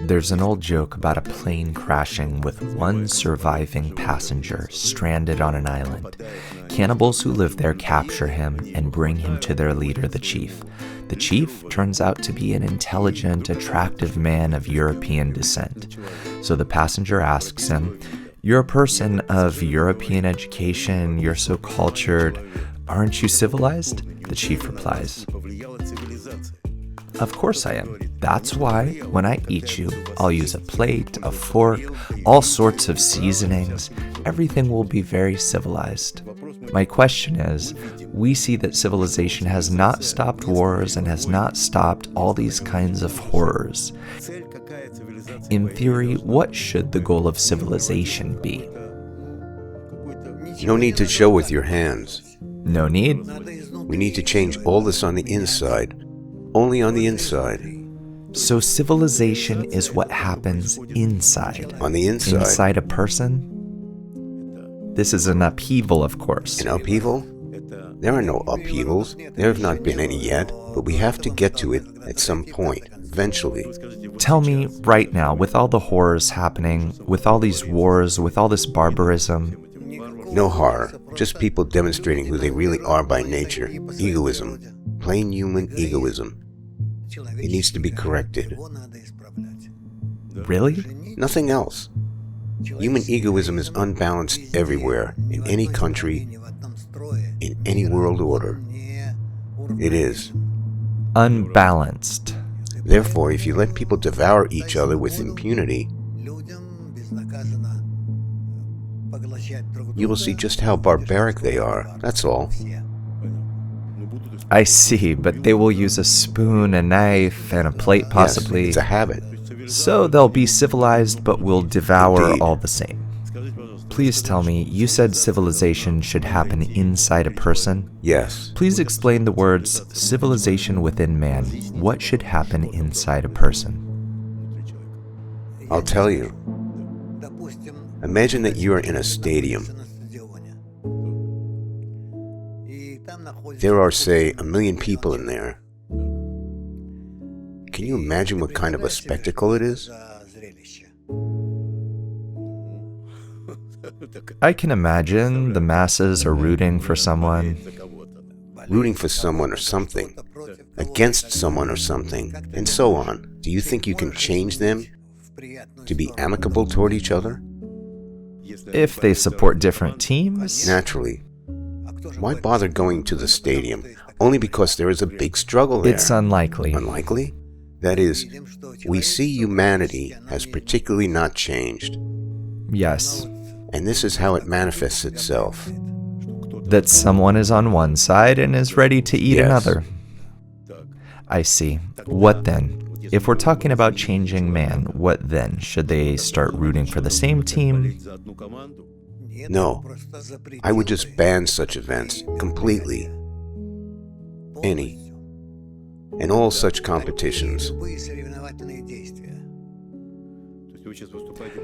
There's an old joke about a plane crashing with one surviving passenger stranded on an island. Cannibals who live there capture him and bring him to their leader, the chief. The chief turns out to be an intelligent, attractive man of European descent. So the passenger asks him, "You're a person of European education, you're so cultured, aren't you civilized?" The chief replies, "Of course I am. That's why, when I eat you, I'll use a plate, a fork, all sorts of seasonings. Everything will be very civilized." My question is, we see that civilization has not stopped wars and has not stopped all these kinds of horrors. In theory, what should the goal of civilization be? No need to show with your hands. No need? We need to change all this on the inside. Only on the inside. So civilization is what happens inside. On the inside. Inside a person? This is an upheaval, of course. An upheaval? There are no upheavals. There have not been any yet, but we have to get to it at some point, eventually. Tell me right now, with all the horrors happening, with all these wars, with all this barbarism. No horror, just people demonstrating who they really are by nature. Egoism. Plain human egoism. It needs to be corrected. Really? Nothing else. Human egoism is unbalanced everywhere, in any country, in any world order. It is. Unbalanced. Therefore, if you let people devour each other with impunity, you will see just how barbaric they are, that's all. I see, but they will use a spoon, a knife, and a plate possibly. Yes, it's a habit. So they'll be civilized, but will devour Indeed. all the same. Please tell me, you said civilization should happen inside a person? Yes. Please explain the words civilization within man. What should happen inside a person? I'll tell you. Imagine that you are in a stadium. There are, say, 1 million people in there. Can you imagine what kind of a spectacle it is? I can imagine the masses are rooting for someone. Rooting for someone or something. Against someone or something. And so on. Do you think you can change them to be amicable toward each other? If they support different teams? Naturally. Why bother going to the stadium? Only because there is a big struggle there. It's unlikely. Unlikely? That is, we see humanity has particularly not changed. Yes. And this is how it manifests itself. That someone is on one side and is ready to eat Yes. another. I see. What then? If we're talking about changing man, what then? Should they start rooting for the same team? No. I would just ban such events completely. Any. And all such competitions.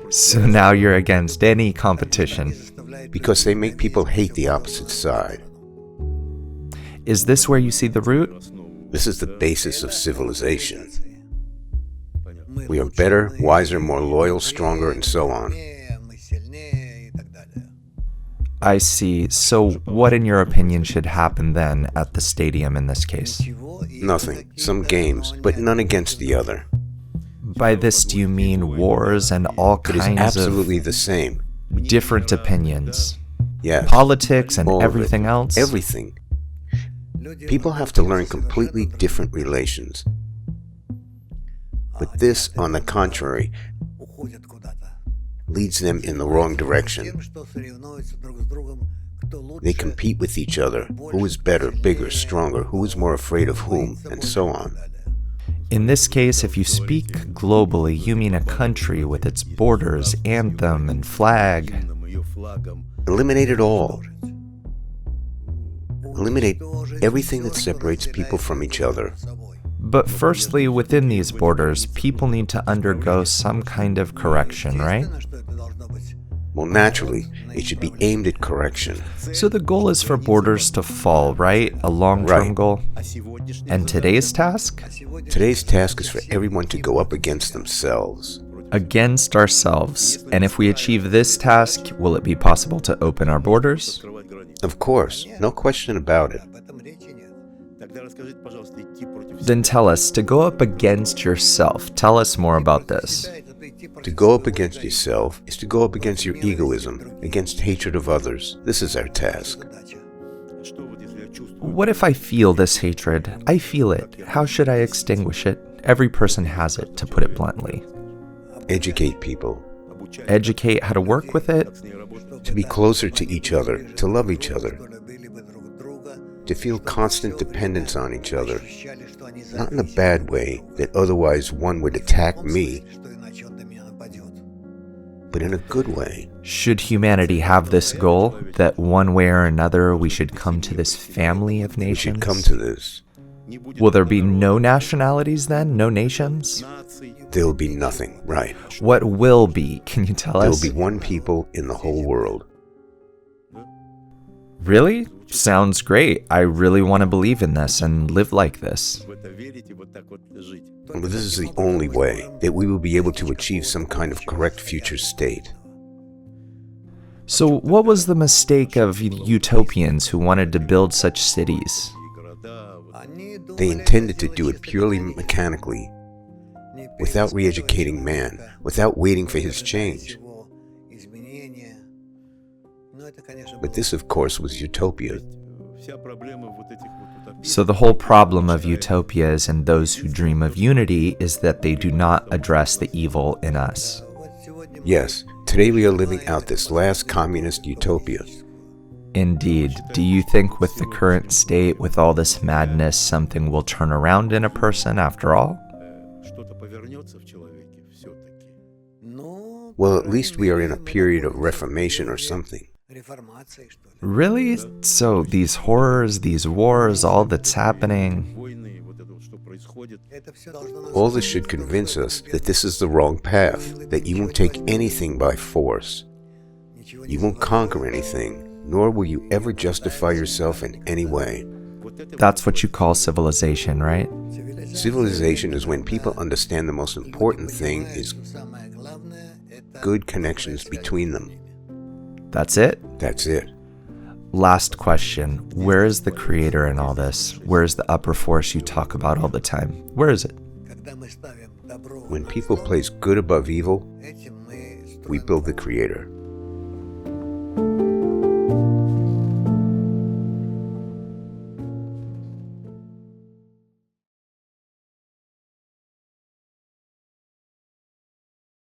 So now you're against any competition. Because they make people hate the opposite side. Is this where you see the root? This is the basis of civilization. We are better, wiser, more loyal, stronger, and so on. I see. So what, in your opinion, should happen then at the stadium in this case? Nothing. Some games, but none against the other. By this, do you mean wars and all It is kinds absolutely the same. of different opinions? Yes. Politics and All of it. everything else? Everything. People have to learn completely different relations. But this, on the contrary, leads them in the wrong direction. They compete with each other. Who is better, bigger, stronger? Who is more afraid of whom? And so on. In this case, if you speak globally, you mean a country with its borders, anthem, and flag. Eliminate it all. Eliminate everything that separates people from each other. But firstly, within these borders, people need to undergo some kind of correction, right? Well, naturally, it should be aimed at correction. So the goal is for borders to fall, right? A long-term Right. goal. And today's task? Today's task is for everyone to go up against themselves. Against ourselves. And if we achieve this task, will it be possible to open our borders? Of course, no question about it. Then tell us, to go up against yourself, tell us more about this. To go up against yourself is to go up against your egoism, against hatred of others. This is our task. What if I feel this hatred? I feel it. How should I extinguish it? Every person has it, to put it bluntly. Educate people. Educate how to work with it? To be closer to each other, to love each other, to feel constant dependence on each other. Not in a bad way, that otherwise one would attack me, but in a good way. Should humanity have this goal, that one way or another we should come to this family of We nations? should come to this. Will there be no nationalities then? No nations? There'll be nothing, right? What will be? Can you tell There'll us? be one people in the whole world. Really? Sounds great. I really want to believe in this and live like this. But this is the only way that we will be able to achieve some kind of correct future state. So what was the mistake of utopians who wanted to build such cities? They intended to do it purely mechanically, without re-educating man, without waiting for his change. But this, of course, was utopia. So the whole problem of utopias and those who dream of unity is that they do not address the evil in us. Yes, today we are living out this last communist utopia. Indeed. Do you think with the current state, with all this madness, something will turn around in a person after all? Well, at least we are in a period of reformation or something. Really? So these horrors, these wars, all that's happening... All this should convince us that this is the wrong path, that you won't take anything by force. You won't conquer anything, nor will you ever justify yourself in any way. That's what you call civilization, right? Civilization is when people understand the most important thing is good connections between them. That's it? That's it. Last question. Where is the creator in all this? Where is the upper force you talk about all the time? Where is it? When people place good above evil, we build the creator.